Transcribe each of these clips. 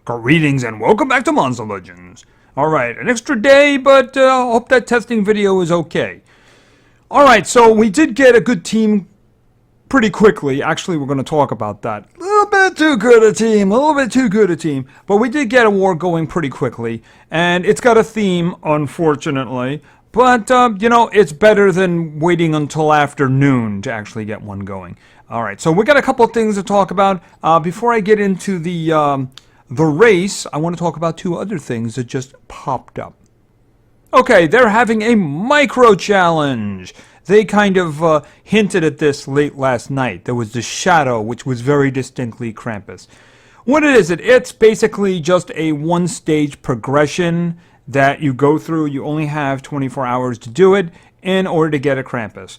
Greetings and welcome back to Monza Legends. Alright, an extra day, but hope that testing video is okay. Alright, so we did get a good team pretty quickly. Actually, we're going to talk about that. A little bit too good a team, but we did get a war going pretty quickly. And it's got a theme, unfortunately. But, it's better than waiting until afternoon to actually get one going. Alright, so we got a couple of things to talk about. Before I get into the race, I want to talk about two other things that just popped up. Okay, they're having a micro challenge. They kind of hinted at this late last night. There was the shadow, which was very distinctly Krampus. What is it? It's basically just a one-stage progression that you go through. You only have 24 hours to do it in order to get a Krampus.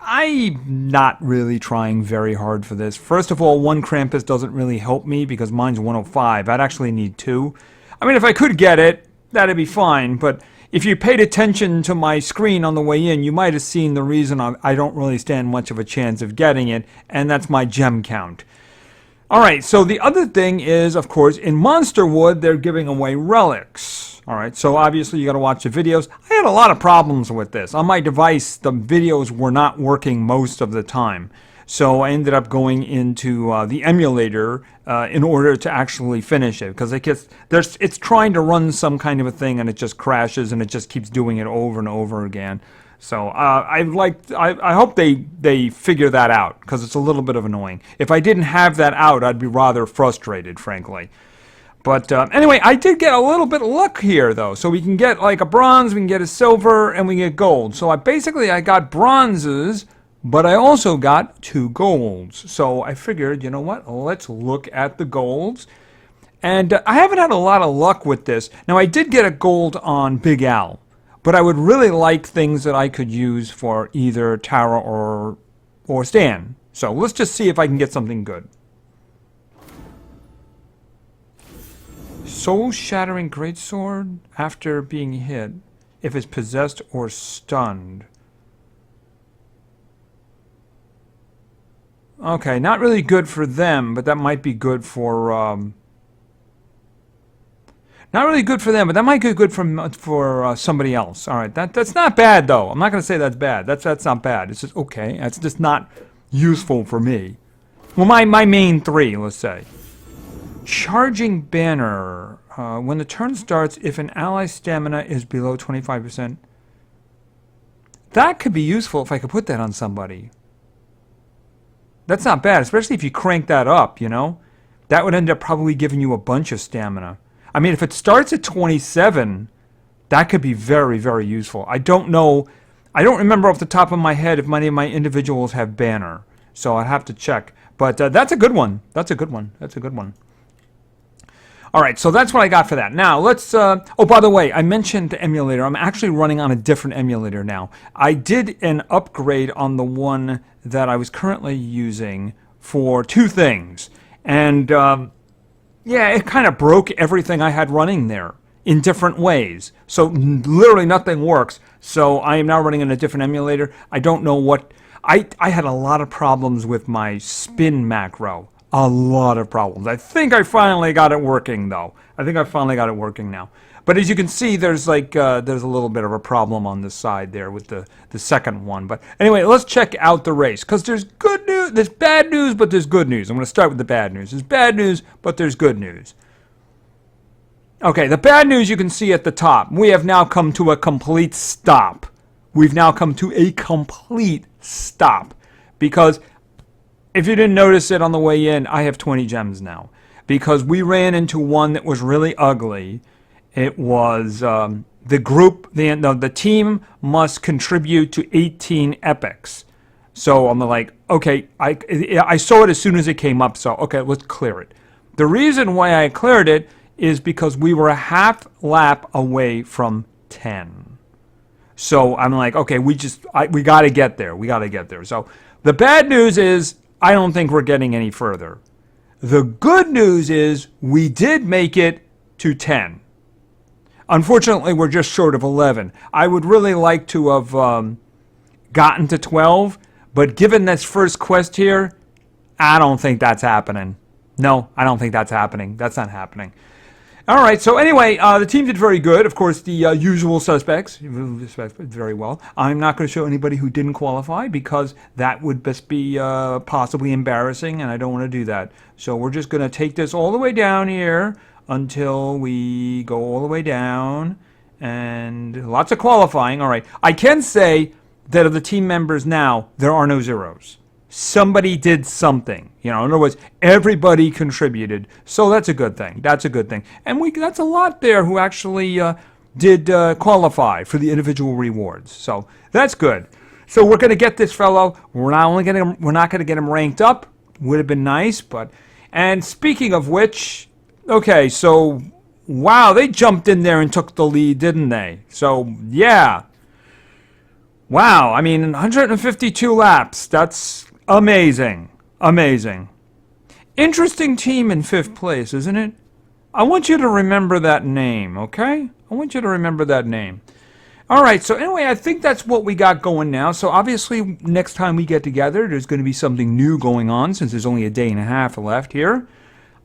I'm not really trying very hard for this. First of all, one Krampus doesn't really help me because mine's 105. I'd actually need two. I mean, if I could get it, that'd be fine. But if you paid attention to my screen on the way in, you might have seen the reason I don't really stand much of a chance of getting it, and that's my gem count. Alright, so the other thing is, of course, in Monsterwood, they're giving away relics. Alright, so obviously you gotta watch the videos. I had a lot of problems with this. On my device, the videos were not working most of the time. So I ended up going into the emulator in order to actually finish it. Because it's trying to run some kind of a thing and it just crashes and it just keeps doing it over and over again. So I hope they figure that out, because it's a little bit of annoying. If I didn't have that out, I'd be rather frustrated, frankly. But anyway, I did get a little bit of luck here, though. So we can get like a bronze, we can get a silver, and we can get gold. So I got bronzes, but I also got 2 golds. So I figured, you know what? Let's look at the golds. And I haven't had a lot of luck with this. Now, I did get a gold on Big Al. But I would really like things that I could use for either Tara or Stan. So let's just see if I can get something good. Soul-shattering greatsword after being hit, if it's possessed or stunned. Okay, not really good for them, but that might be good for... Not really good for them, but that might be good for somebody else. All right, that's not bad, though. I'm not going to say that's bad. That's not bad. It's just okay. That's just not useful for me. Well, my main 3, let's say. Charging Banner. When the turn starts, if an ally's stamina is below 25%, that could be useful if I could put that on somebody. That's not bad, especially if you crank that up, you know? That would end up probably giving you a bunch of stamina. I mean, if it starts at 27, that could be very, very useful. I don't know. I don't remember off the top of my head if many of my individuals have Banner. So I'd have to check. But that's a good one. That's a good one. That's a good one. All right, so that's what I got for that. Now, let's... oh, by the way, I mentioned the emulator. I'm actually running on a different emulator now. I did an upgrade on the one that I was currently using for 2 things. And... yeah, it kind of broke everything I had running there in different ways. So literally nothing works. So I am now running in a different emulator. I don't know what... I had a lot of problems with my spin macro. A lot of problems. I think I finally got it working, though. I think I finally got it working now. But as you can see, there's like there's a little bit of a problem on this side there with the second one. But anyway, let's check out the race, because there's good news, there's bad news, but there's good news. I'm going to start with the bad news. There's bad news, but there's good news. Okay, the bad news you can see at the top. We have now come to a complete stop. We've now come to a complete stop, because if you didn't notice it on the way in, I have 20 gems now, because we ran into one that was really ugly. It was the group, the team must contribute to 18 epics. So I'm like, okay, I saw it as soon as it came up, so okay, let's clear it. The reason why I cleared it is because we were a half lap away from 10. So I'm like, okay, we got to get there. We got to get there. So the bad news is I don't think we're getting any further. The good news is we did make it to 10. Unfortunately, we're just short of 11. I would really like to have gotten to 12, but given this first quest here, I don't think that's happening. No, I don't think that's happening. That's not happening. All right, so anyway, the team did very good. Of course, the usual suspects very well. I'm not going to show anybody who didn't qualify because that would just be possibly embarrassing, and I don't want to do that. So we're just going to take this all the way down here until we go all the way down, and lots of qualifying. All right, I can say that of the team members now, there are no zeros. Somebody did something. In other words, everybody contributed. So that's a good thing. That's a good thing. And that's a lot there who actually did qualify for the individual rewards. So that's good. So we're going to get this fellow. We're not going to get him ranked up. Would have been nice, but. And speaking of which, okay, so wow, they jumped in there and took the lead, didn't they? So yeah. Wow, I mean, 152 laps. That's amazing. Amazing. Interesting team in 5th place, isn't it? I want you to remember that name, okay? I want you to remember that name. All right, so anyway, I think that's what we got going now. So obviously, next time we get together, there's going to be something new going on since there's only a day and a half left here.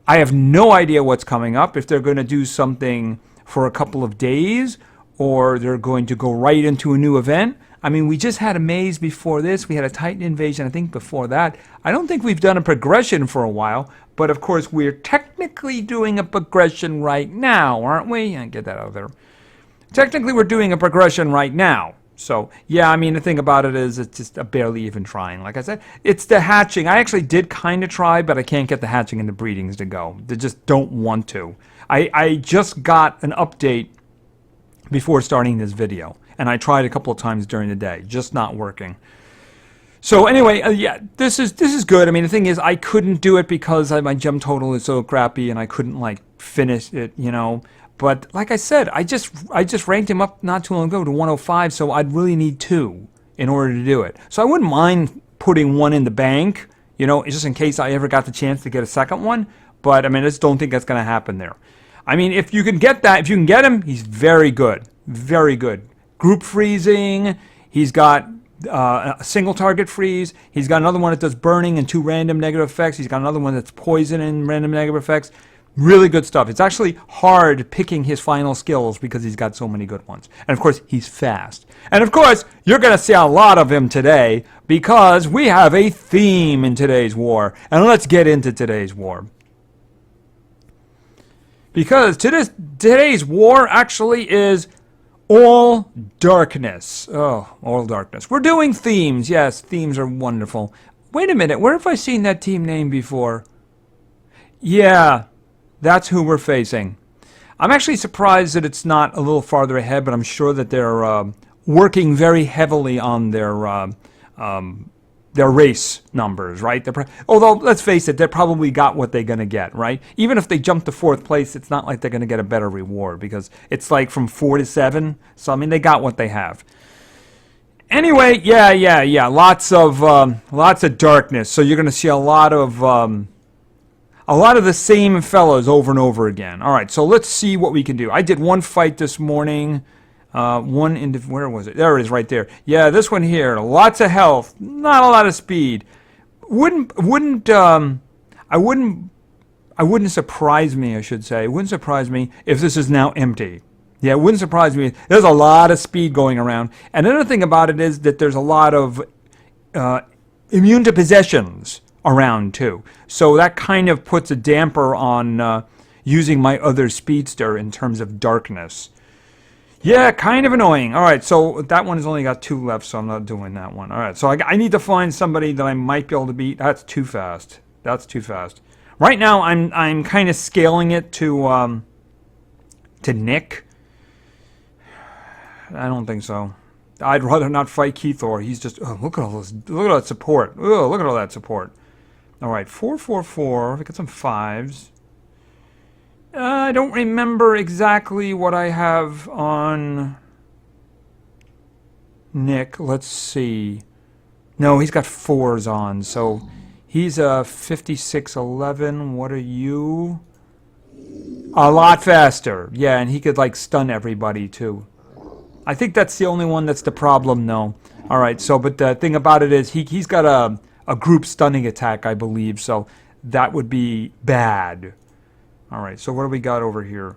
I have no idea what's coming up, if they're going to do something for a couple of days or they're going to go right into a new event. I mean, we just had a maze before this. We had a Titan invasion, I think, before that. I don't think we've done a progression for a while, but of course, we're technically doing a progression right now, aren't we? Get that out of there. Technically, we're doing a progression right now. So, yeah, I mean, the thing about it is it's just barely even trying. Like I said, it's the hatching. I actually did kind of try, but I can't get the hatching and the breedings to go. They just don't want to. I just got an update before starting this video. And I tried a couple of times during the day, just not working. So anyway, yeah, this is good. I mean, the thing is, I couldn't do it because my gem total is so crappy, and I couldn't finish it, But like I said, I just ranked him up not too long ago to 105, so I'd really need 2 in order to do it. So I wouldn't mind putting 1 in the bank, just in case I ever got the chance to get a second one. But I mean, I just don't think that's going to happen there. I mean, if you can get him, he's very good, very good. Group freezing, he's got a single target freeze, he's got another one that does burning and 2 random negative effects, he's got another one that's poison and random negative effects. Really good stuff. It's actually hard picking his final skills because he's got so many good ones. And of course, he's fast. And of course, you're going to see a lot of him today because we have a theme in today's war. And let's get into today's war. Because today's war actually is all darkness. Oh, all darkness. We're doing themes. Yes, themes are wonderful. Wait a minute. Where have I seen that team name before? Yeah, that's who we're facing. I'm actually surprised that it's not a little farther ahead, but I'm sure that they're working very heavily on their race numbers, right? Although, let's face it, they probably got what they're going to get, right? Even if they jump to 4th place, it's not like they're going to get a better reward because it's like from 4 to 7. So, I mean, they got what they have. Anyway, yeah. Lots of darkness. So you're going to see a lot of the same fellows over and over again. All right, so let's see what we can do. I did one fight this morning. Where was it? There it is, right there. Yeah, this one here. Lots of health, not a lot of speed. Wouldn't surprise me, I should say. It wouldn't surprise me if this is now empty. Yeah, it wouldn't surprise me. There's a lot of speed going around. And another thing about it is that there's a lot of immune to possessions around too. So that kind of puts a damper on using my other speedster in terms of darkness. Yeah, kind of annoying. All right, so that one has only got 2 left, so I'm not doing that one. All right, so I need to find somebody that I might be able to beat. That's too fast. That's too fast. Right now, I'm kind of scaling it to Nick. I don't think so. I'd rather not fight Keithor. He's just look at all this. Look at that support. Oh, look at all that support. All right, 444. We got some 5s. I don't remember exactly what I have on Nick. Let's see. No, he's got 4s on, so he's a 5611. What are you? A lot faster. Yeah, and he could stun everybody too. I think that's the only one that's the problem, though. All right, so but the thing about it is he's got a group stunning attack, I believe. So that would be bad. All right, so what do we got over here?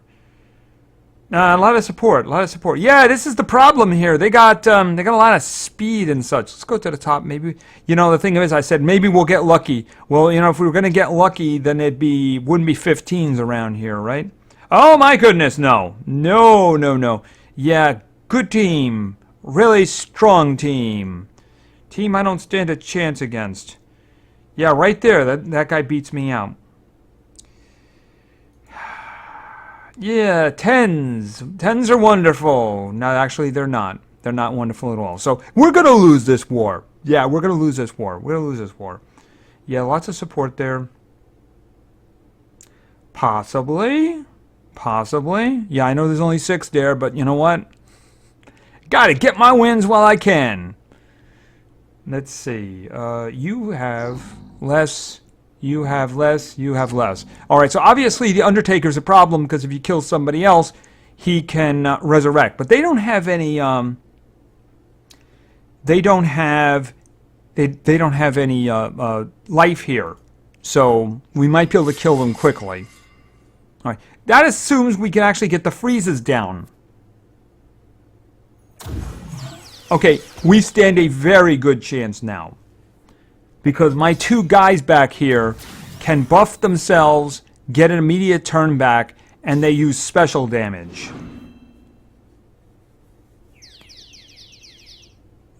A lot of support, a lot of support. Yeah, this is the problem here. They got a lot of speed and such. Let's go to the top. Maybe, you know, the thing is, I said maybe we'll get lucky. Well, you know, if we were going to get lucky, then wouldn't be 15s around here, right? Oh my goodness, no, no, no, no. Yeah, good team, really strong team. Team I don't stand a chance against. Yeah, right there. That guy beats me out. Yeah, 10s. 10s are wonderful. No, actually, they're not. They're not wonderful at all. So we're going to lose this war. Yeah, we're going to lose this war. We're going to lose this war. Yeah, lots of support there. Possibly. Possibly. Yeah, I know there's only 6 there, but you know what? Got to get my wins while I can. Let's see. You have less. You have less, you have less. All right, so obviously the Undertaker's a problem because if you kill somebody else, he can resurrect. But they don't have any. They don't have any life here, so we might be able to kill them quickly. All right, that assumes we can actually get the freezes down. Okay, we stand a very good chance now. Because my 2 guys back here can buff themselves, get an immediate turn back, and they use special damage.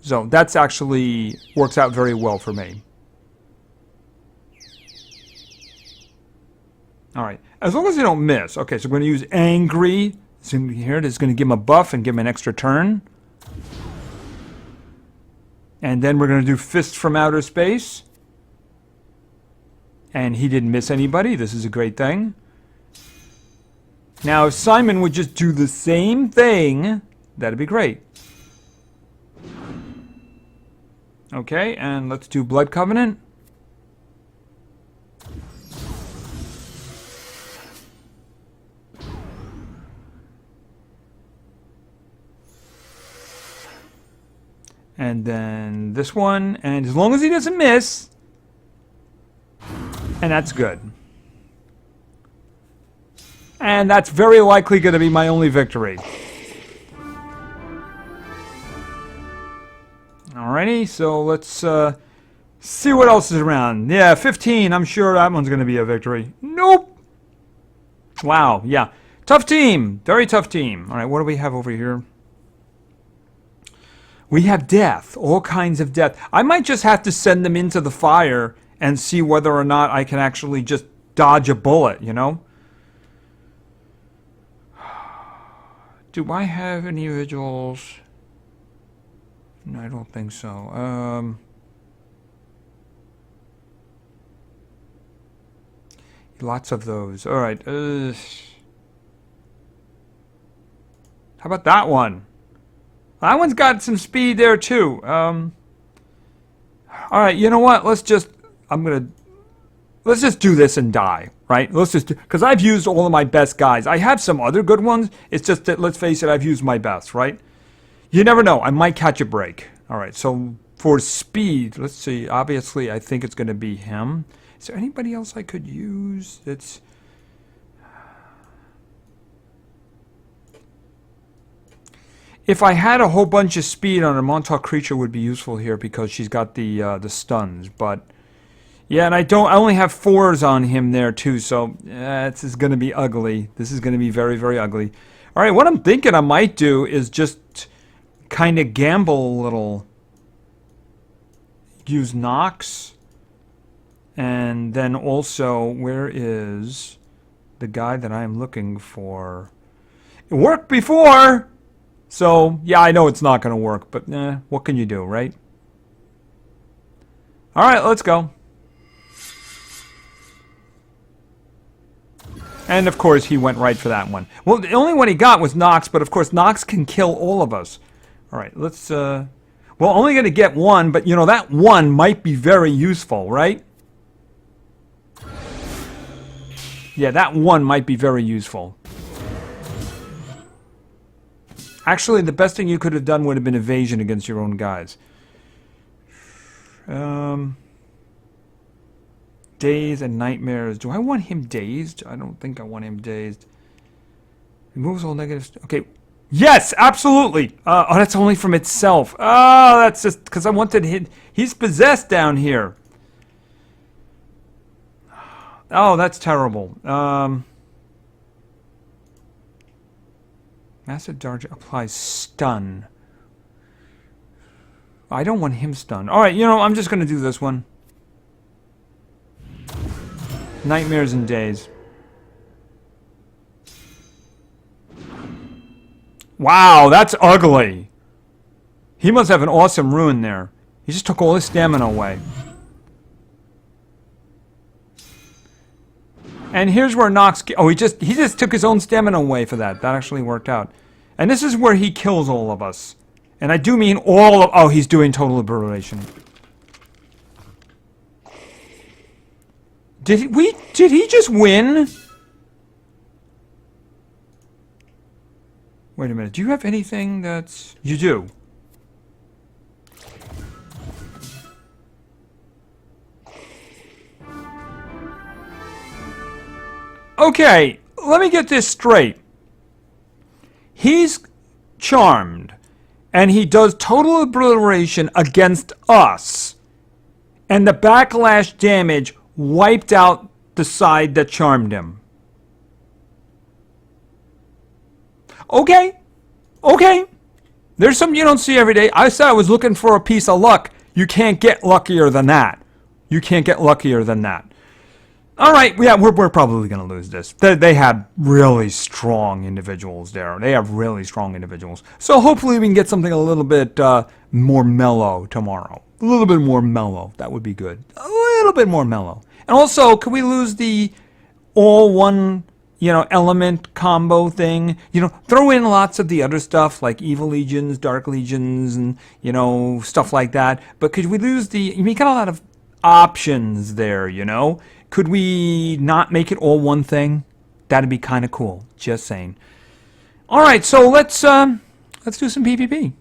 So that's actually works out very well for me. Alright, as long as they don't miss. Okay, so we're going to use Angry. So here it is going to give him a buff and give him an extra turn. And then we're going to do Fist from Outer Space. And he didn't miss anybody. This is a great thing. Now, if Simon would just do the same thing, that'd be great. Okay, and let's do Blood Covenant. And then this one, and as long as he doesn't miss, and that's good. And that's very likely going to be my only victory. Alrighty, so let's see what else is around. Yeah, 15, I'm sure that one's going to be a victory. Nope. Wow, yeah. Tough team. Very tough team. Alright, what do we have over here? We have death, all kinds of death. I might just have to send them into the fire and see whether or not I can actually just dodge a bullet, you know? Do I have any individuals? No, I don't think so. Lots of those. All right. How about that one? That one's got some speed there too. All right, you know what? Let's just do this and die, right? Because I've used all of my best guys. I have some other good ones. It's just that, let's face it, I've used my best, right? You never know. I might catch a break. All right, so for speed, let's see. Obviously, I think it's going to be him. Is there anybody else I could use that's... If I had a whole bunch of speed on a Montauk creature would be useful here because she's got the stuns, but yeah, and I only have 4s on him there too, so this is going to be ugly. This is going to be very, very ugly. All right, what I'm thinking I might do is just kind of gamble a little. Use Nox, and then also, where is the guy that I'm looking for? It worked before! So, yeah, I know it's not going to work, but what can you do, right? Alright, let's go. And, of course, he went right for that one. Well, the only one he got was Nox, but, of course, Nox can kill all of us. Alright, let's, well, only going to get one, but, you know, that one might be very useful, right? Yeah, that one might be very useful. Actually, the best thing you could have done would have been evasion against your own guys. Dazed and nightmares. Do I want him dazed? I don't think I want him dazed. Removes all negatives. Okay. Yes, absolutely. Oh, that's only from itself. Oh, that's just because I wanted him. He's possessed down here. Oh, that's terrible. Master Dart applies stun. I don't want him stunned. All right, you know, I'm just going to do this one. Nightmares and days. Wow, that's ugly. He must have an awesome rune there. He just took all his stamina away. And here's where Nox... Oh, he just took his own stamina away for that. That actually worked out. And this is where he kills all of us. And I do mean all of... Oh, he's doing total obliteration. Did he just win? Wait a minute. Do you have anything that's... You do. Okay, let me get this straight. He's charmed, and he does total obliteration against us. And the backlash damage wiped out the side that charmed him. Okay. Okay. There's something you don't see every day. I said I was looking for a piece of luck. You can't get luckier than that. You can't get luckier than that. All right, yeah, we're probably going to lose this. They had really strong individuals there. They have really strong individuals. So hopefully we can get something a little bit more mellow tomorrow. A little bit more mellow. That would be good. A little bit more mellow. And also, can we lose the all one, element combo thing? Throw in lots of the other stuff like Evil Legions, Dark Legions, and, stuff like that. But could we lose we got a lot of options there, Could we not make it all one thing? That'd be kind of cool. Just saying. All right, so let's do some PvP.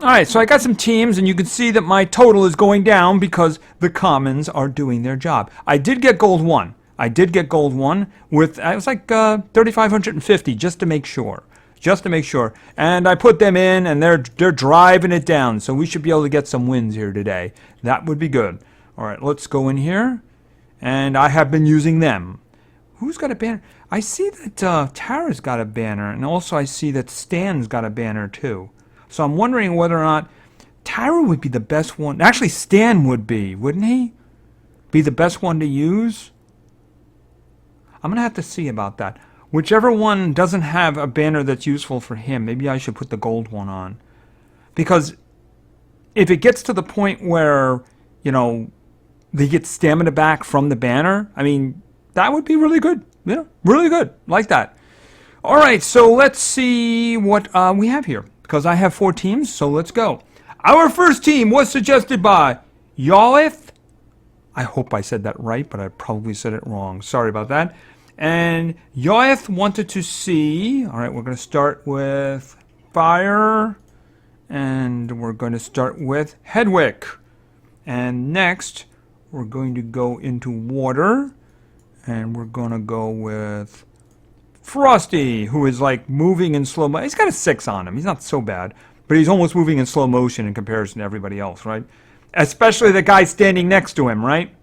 All right, so I got some teams, and you can see that my total is going down because the commons are doing their job. I did get gold 1. I did get gold 1 with it was like 3,550 just to make sure. Just to make sure. And I put them in, and they're driving it down. So we should be able to get some wins here today. That would be good. All right, let's go in here. And I have been using them. Who's got a banner? I see that Tara's got a banner. And also I see that Stan's got a banner too. So I'm wondering whether or not Tara would be the best one. Actually, Stan would be, wouldn't he? Be the best one to use? I'm going to have to see about that. Whichever one doesn't have a banner that's useful for him, maybe I should put the gold one on. Because if it gets to the point where, they get stamina back from the banner, I mean, that would be really good. Really good. Like that. All right, so let's see what we have here. Because I have 4 teams, so let's go. Our first team was suggested by Yoeth. I hope I said that right, but I probably said it wrong. Sorry about that. And Yoeth wanted to see... All right, we're going to start with fire. And we're going to start with Hedwig. And next, we're going to go into water. And we're going to go with Frosty, who is like moving in slow motion. He's got a 6 on him. He's not so bad. But he's almost moving in slow motion in comparison to everybody else, right? Especially the guy standing next to him, right?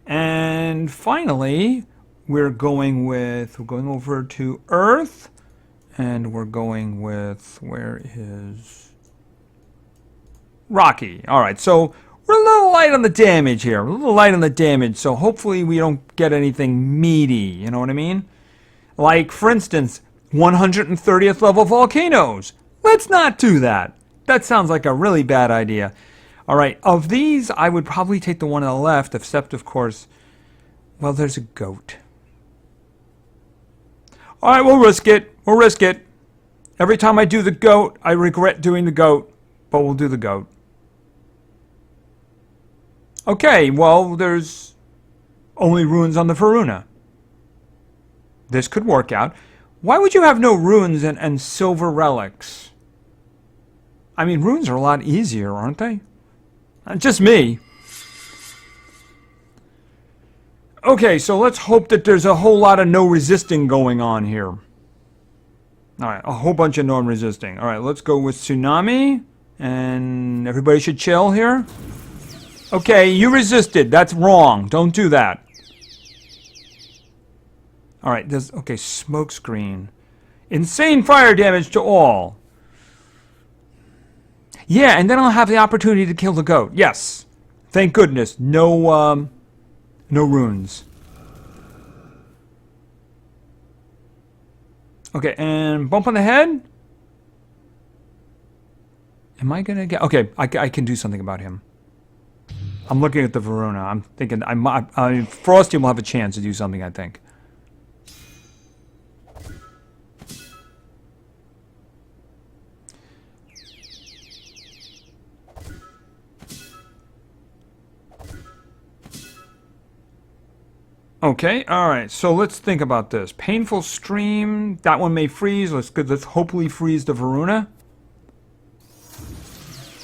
And finally, we're going over to Earth. And we're going with, where is Rocky? All right, so we're a little light on the damage here. A little light on the damage, so hopefully we don't get anything meaty, you know what I mean? Like, for instance, 130th level volcanoes. Let's not do that. That sounds like a really bad idea. All right, of these, I would probably take the one on the left, except, of course, well, there's a goat. All right, we'll risk it. We'll risk it. Every time I do the goat, I regret doing the goat, but we'll do the goat. Okay, well, there's only runes on the Varuna. This could work out. Why would you have no runes and silver relics? I mean, runes are a lot easier, aren't they? Just me. Okay, so let's hope that there's a whole lot of no resisting going on here. Alright, a whole bunch of non-resisting. Alright, let's go with Tsunami. And everybody should chill here. Okay, you resisted. That's wrong. Don't do that. Alright, okay, smoke screen. Insane fire damage to all. Yeah, and then I'll have the opportunity to kill the goat. Yes. Thank goodness. No runes. Okay, and bump on the head? Am I gonna get... Okay, I can do something about him. I'm looking at the Verona. I'm thinking... Frosty will have a chance to do something, I think. Okay, alright, so let's think about this. Painful Stream, that one may freeze. Let's hopefully freeze the Verona.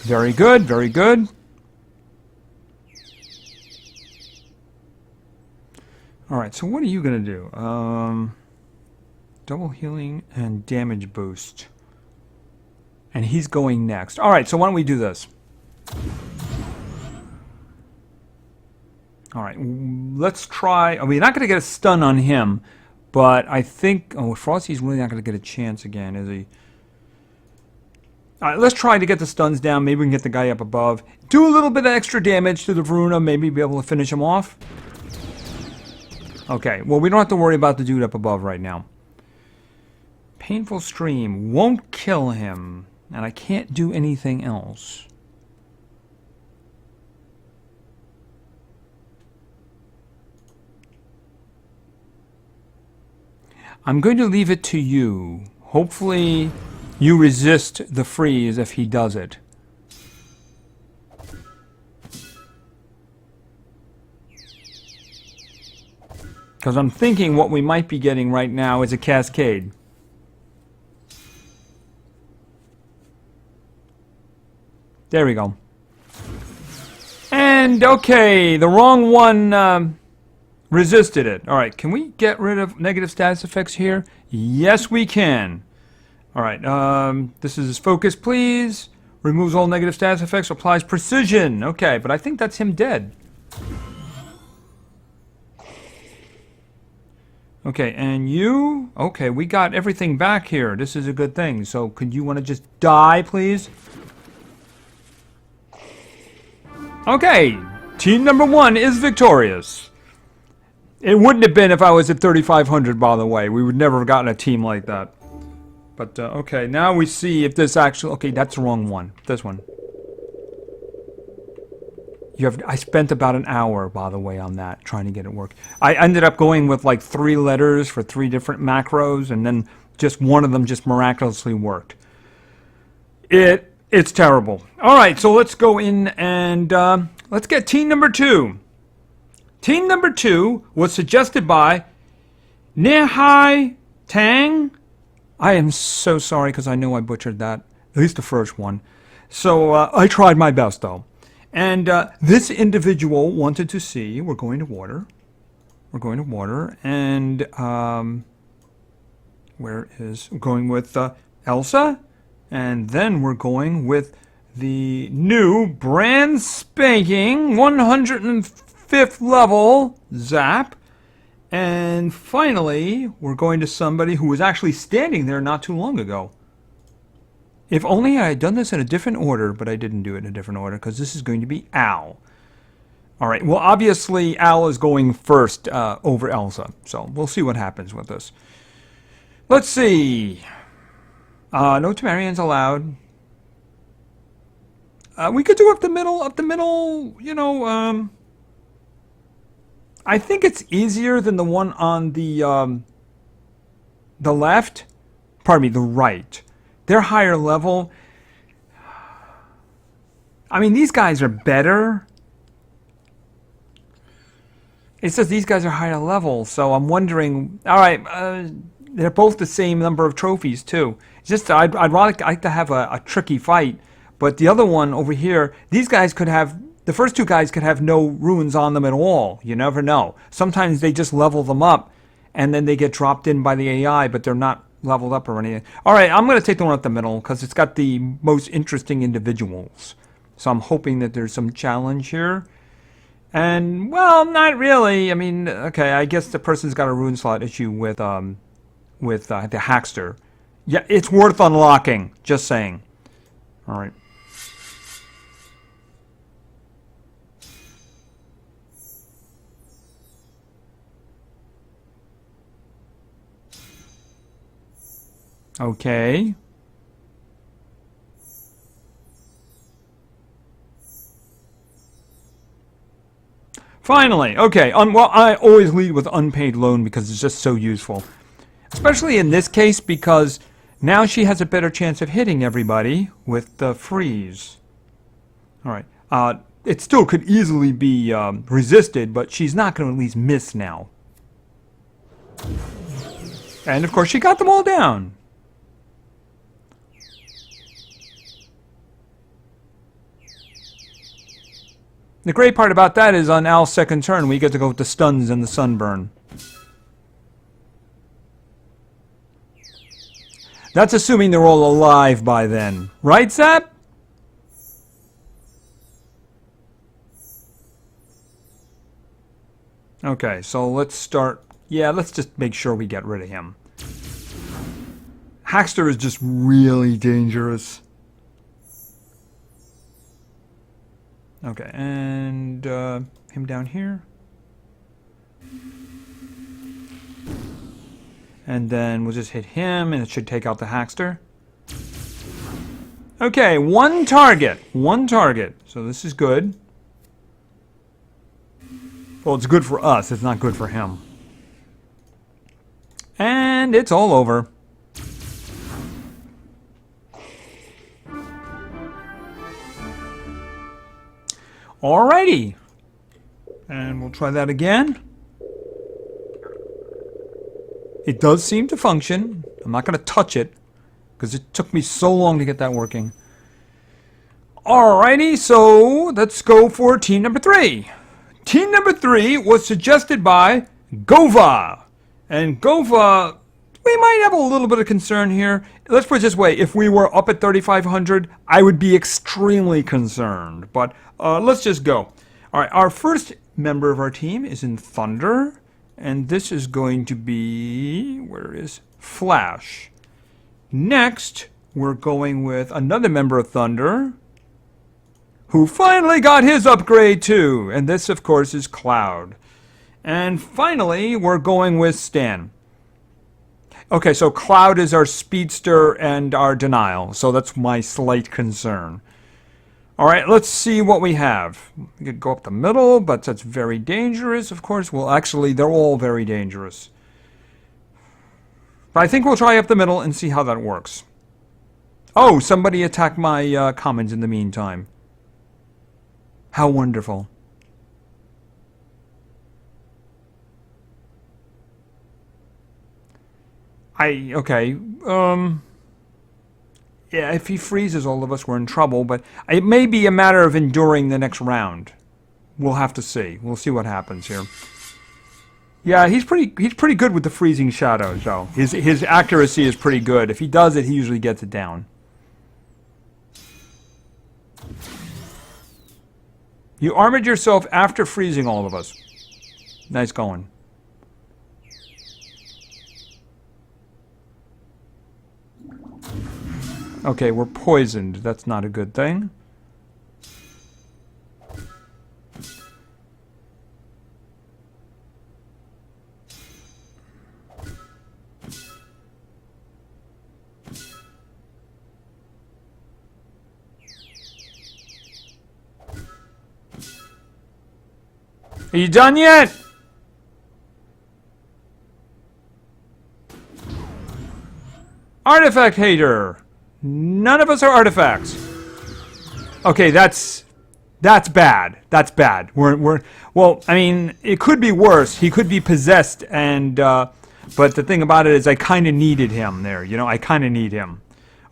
Very good, very good. Alright, so what are you going to do? Double healing and damage boost. And he's going next. Alright, so why don't we do this? Alright, let's try... I mean, we're not going to get a stun on him, but I think... Oh, Frosty's really not going to get a chance again, is he? Alright, let's try to get the stuns down. Maybe we can get the guy up above. Do a little bit of extra damage to the Verona. Maybe be able to finish him off. Okay, well, we don't have to worry about the dude up above right now. Painful Stream won't kill him, and I can't do anything else. I'm going to leave it to you. Hopefully you resist the freeze if he does it. Because I'm thinking what we might be getting right now is a cascade. There we go. And okay, the wrong one resisted it. Alright, can we get rid of negative status effects here? Yes, we can. Alright, this is focus, please. Removes all negative status effects, applies precision. Okay, but I think that's him dead. Okay, and you? Okay, we got everything back here. This is a good thing. So, could you want to just die, please? Okay, team number 1 is victorious. It wouldn't have been if I was at 3,500, by the way. We would never have gotten a team like that. But, okay, now we see if this actually... Okay, that's the wrong one. This one. I spent about an hour, by the way, on that, trying to get it work. I ended up going with like 3 letters for 3 different macros, and then just one of them just miraculously worked. It's terrible. All right, so let's go in and let's get team number 2. Team number 2 was suggested by Nehai Tang. I am so sorry because I know I butchered that, at least the first one. So I tried my best, though. And this individual wanted to see, we're going to water, and we're going with Elsa, and then we're going with the new brand spanking 105th level Zap, and finally we're going to somebody who was actually standing there not too long ago. If only I had done this in a different order, but I didn't do it in a different order, because this is going to be Al. Alright, well, obviously, Al is going first over Elsa, so we'll see what happens with this. Let's see. No Temerians allowed. We could do up the middle, you know, I think it's easier than the one on the left. Pardon me, the right. They're higher level. I mean, these guys are better. It says these guys are higher level, so I'm wondering... Alright, they're both the same number of trophies, too. It's just, I'd rather like to have a tricky fight, but the other one over here, these guys could have the first two guys could have no runes on them at all. You never know. Sometimes they just level them up, and then they get dropped in by the AI, but they're not leveled up or anything. All right, I'm going to take the one at the middle because it's got the most interesting individuals. So I'm hoping that there's some challenge here. And, well, not really. I mean, okay, I guess the person's got a rune slot issue with the Hackster. Yeah, it's worth unlocking. Just saying. All right. Okay. Finally, okay. Well, I always lead with unpaid loan because it's just so useful. Especially in this case because now she has a better chance of hitting everybody with the freeze. All right. It still could easily be resisted, but she's not going to at least miss now. And of course, she got them all down. The great part about that is on Al's second turn, we get to go with the stuns and the sunburn. That's assuming they're all alive by then. Right, Zap? Okay, so let's start. Yeah, let's just make sure we get rid of him. Hackster is just really dangerous. Okay, and him down here. And then we'll just hit him, and it should take out the Hackster. Okay, one target. One target. So this is good. Well, it's good for us. It's not good for him. And it's all over. Alrighty. And we'll try that again. It does seem to function. I'm not going to touch it because it took me so long to get that working. Alrighty, so let's go for team number 3. Team number 3 was suggested by Gova. And Gova, we might have a little bit of concern here. Let's put it this way. If we were up at 3,500, I would be extremely concerned. But let's just go. All right, our first member of our team is in Thunder. And this is going to be, where is Flash? Next, we're going with another member of Thunder, who finally got his upgrade too. And this, of course, is Cloud. And finally, we're going with Stan. Okay, so Cloud is our Speedster and our Denial. So that's my slight concern. All right, let's see what we have. We could go up the middle, but that's very dangerous, of course. Well, actually, they're all very dangerous. But I think we'll try up the middle and see how that works. Oh, somebody attacked my commons in the meantime. How wonderful. Okay. Yeah, if he freezes all of us, we're in trouble, but it may be a matter of enduring the next round. We'll have to see. We'll see what happens here. Yeah, he's pretty good with the freezing shadows, though. His accuracy is pretty good. If he does it, he usually gets it down. You armored yourself after freezing all of us. Nice going. Okay, we're poisoned. That's not a good thing. Are you done yet? Artifact hater. None of us are artifacts. Okay, that's bad. That's bad. Well, I mean, it could be worse. He could be possessed, and but the thing about it is, I kind of needed him there. You know, I kind of need him.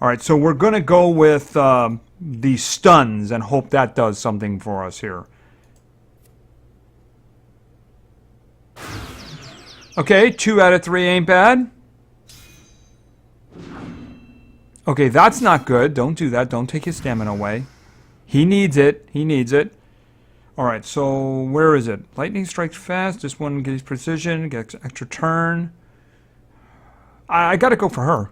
All right, so we're gonna go with the stuns and hope that does something for us here. Okay, 2 out of 3 ain't bad. Okay, that's not good. Don't do that. Don't take his stamina away. He needs it. He needs it. Alright, so where is it? Lightning strikes fast. This one gets precision, gets extra turn. I gotta go for her.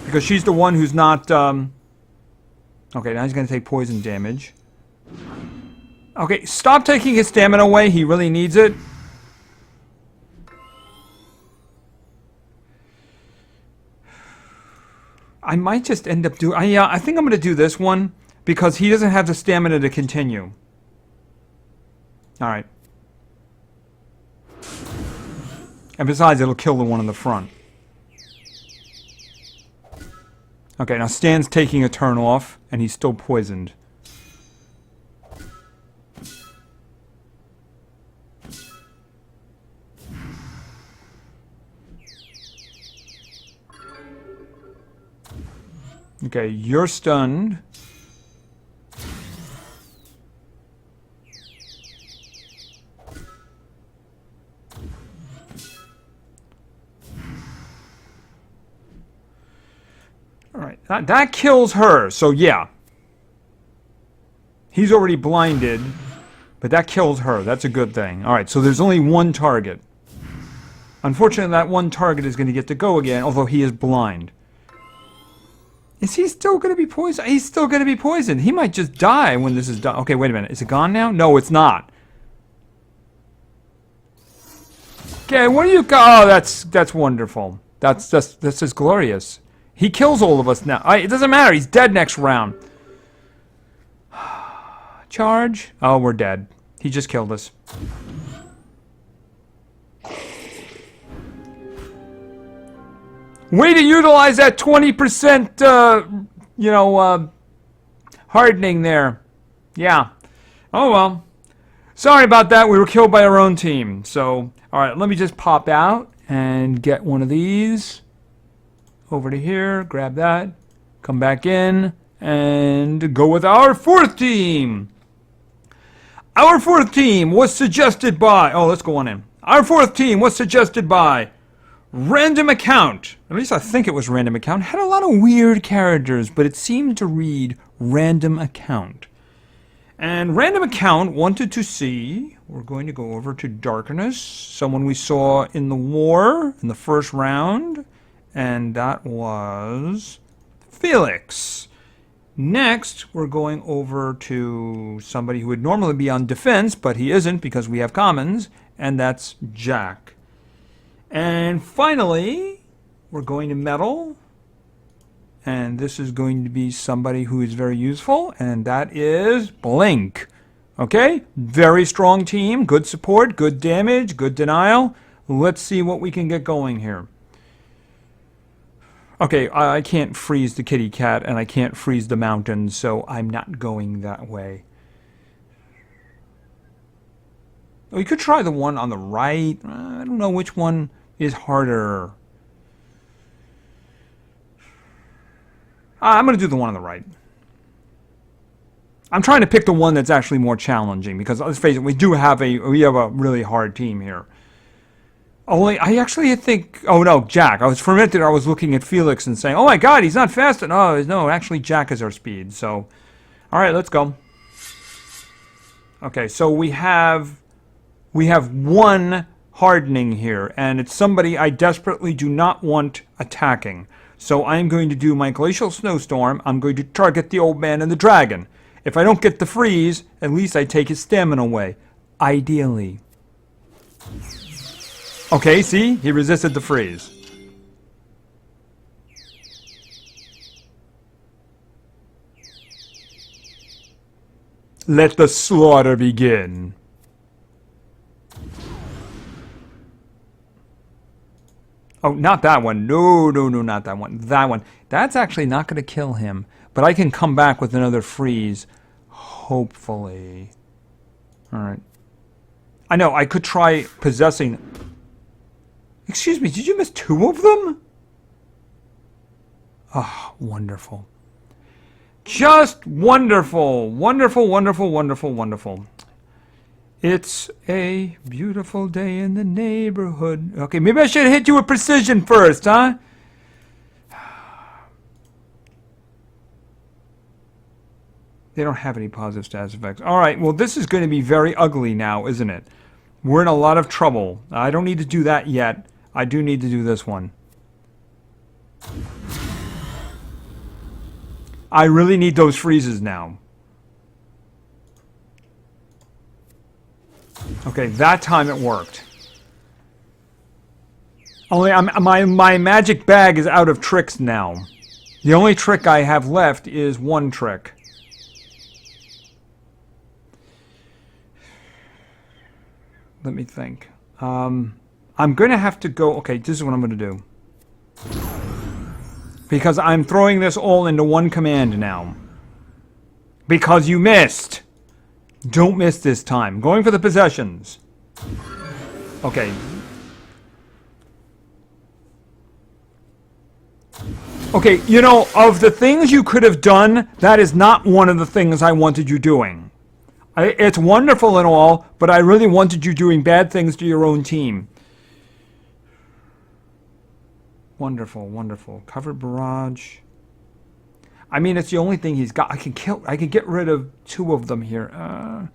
Because she's the one who's not... Okay, now he's gonna take poison damage. Okay, stop taking his stamina away. He really needs it. I might just end up doing... yeah, I think I'm gonna do this one. Because he doesn't have the stamina to continue. Alright. And besides, it'll kill the one in the front. Okay, now Stan's taking a turn off, and he's still poisoned. Okay, you're stunned. Alright, that kills her, so yeah. He's already blinded, but that kills her. That's a good thing. Alright, so there's only one target. Unfortunately, that one target is going to get to go again, although he is blind. Is he still going to be poisoned? He's still going to be poisoned. He might just die when this is done. Okay, wait a minute. Is it gone now? No, it's not. Okay, what do you got? Oh, that's wonderful. That's just glorious. He kills all of us now. It doesn't matter. He's dead next round. Charge. Oh, we're dead. He just killed us. Way to utilize that 20%, hardening there. Yeah. Oh, well. Sorry about that. We were killed by our own team. So, all right, let me just pop out and get one of these. Over to here, grab that, come back in, and go with our 4th team. Our 4th team was suggested by... Oh, let's go on in. Our 4th team was suggested by Random Account. At least I think it was Random Account. Had a lot of weird characters, but it seemed to read Random Account. And Random Account wanted to see... We're going to go over to Darkness. Someone we saw in the war in the first round. And that was Felix. Next, we're going over to somebody who would normally be on defense, but he isn't because we have commons, and that's Jack. And finally, we're going to metal. And this is going to be somebody who is very useful, and that is Blink. Okay? Very strong team, good support, good damage, good denial. Let's see what we can get going here. Okay, I can't freeze the kitty cat, and I can't freeze the mountains, so I'm not going that way. We could try the one on the right. I don't know which one is harder. I'm going to do the one on the right. I'm trying to pick the one that's actually more challenging, because let's face it, we have a really hard team here. I actually think... Oh, no, Jack. For a minute there, I was looking at Felix and saying, oh, my God, he's not fast enough. No, actually, Jack is our speed. So, all right, let's go. Okay, so we have one hardening here, and it's somebody I desperately do not want attacking. So I'm going to do my Glacial Snowstorm. I'm going to target the old man and the dragon. If I don't get the freeze, at least I take his stamina away. Ideally. Okay, see? He resisted the freeze. Let the slaughter begin. Oh, not that one. No, not that one. That one. That's actually not going to kill him. But I can come back with another freeze. Hopefully. Alright. I know, I could try possessing... Excuse me, did you miss 2 of them? Oh, wonderful. Just wonderful. Wonderful, wonderful, wonderful, wonderful. It's a beautiful day in the neighborhood. Okay, maybe I should hit you with precision first, huh? They don't have any positive status effects. All right, well, this is going to be very ugly now, isn't it? We're in a lot of trouble. I don't need to do that yet. I do need to do this one. I really need those freezes now. Okay, that time it worked. Only my magic bag is out of tricks now. The only trick I have left is one trick. Let me think. I'm going to have to go... Okay, this is what I'm going to do. Because I'm throwing this all into one command now. Because you missed. Don't miss this time. Going for the possessions. Okay. Okay, you know, of the things you could have done, that is not one of the things I wanted you doing. It's wonderful and all, but I really wanted you doing bad things to your own team. Wonderful, wonderful. Covered barrage. I mean, it's the only thing he's got. I can get rid of two of them here. I'm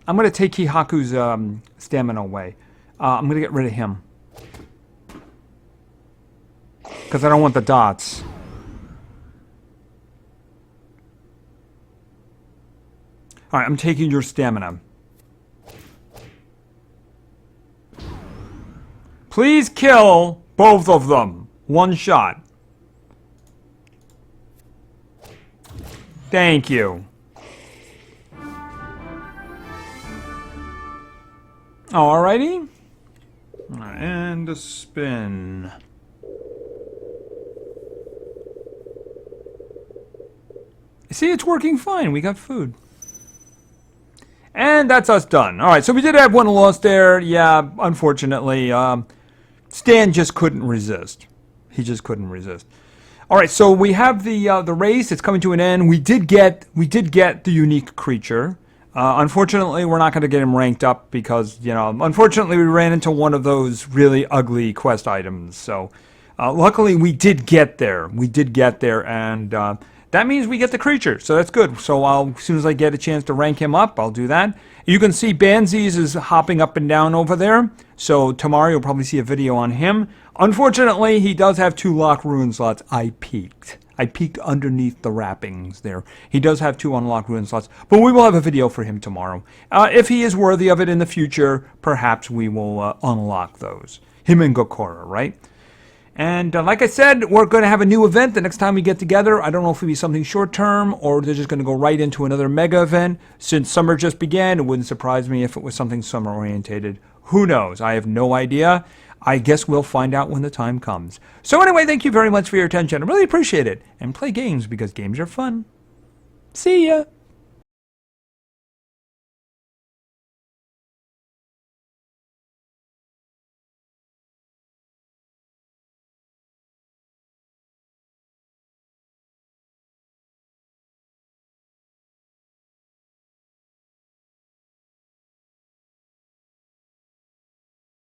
going to take Kihaku's stamina away. I'm going to get rid of him. Because I don't want the dots. Alright, I'm taking your stamina. Please kill both of them. One shot. Thank you. Alrighty. And a spin. See, it's working fine. We got food. And that's us done. All right, so we did have one loss there. Yeah, unfortunately, Stan just couldn't resist. He just couldn't resist. All right, so we have the race. It's coming to an end. We did get the unique creature. Unfortunately, we're not going to get him ranked up because, you know, unfortunately we ran into one of those really ugly quest items. So luckily we did get there. We did get there, and that means we get the creature, so that's good. So as soon as I get a chance to rank him up, I'll do that. You can see Banzes is hopping up and down over there, so tomorrow you'll probably see a video on him. Unfortunately, he does have 2 locked rune slots. I peeked underneath the wrappings there. He does have 2 unlocked rune slots, but we will have a video for him tomorrow. If he is worthy of it in the future, perhaps we will unlock those. Him and Gokora, right? And like I said, we're going to have a new event the next time we get together. I don't know if it'll be something short-term or they're just going to go right into another mega event. Since summer just began, it wouldn't surprise me if it was something summer-orientated. Who knows? I have no idea. I guess we'll find out when the time comes. So anyway, thank you very much for your attention. I really appreciate it. And play games because games are fun. See ya!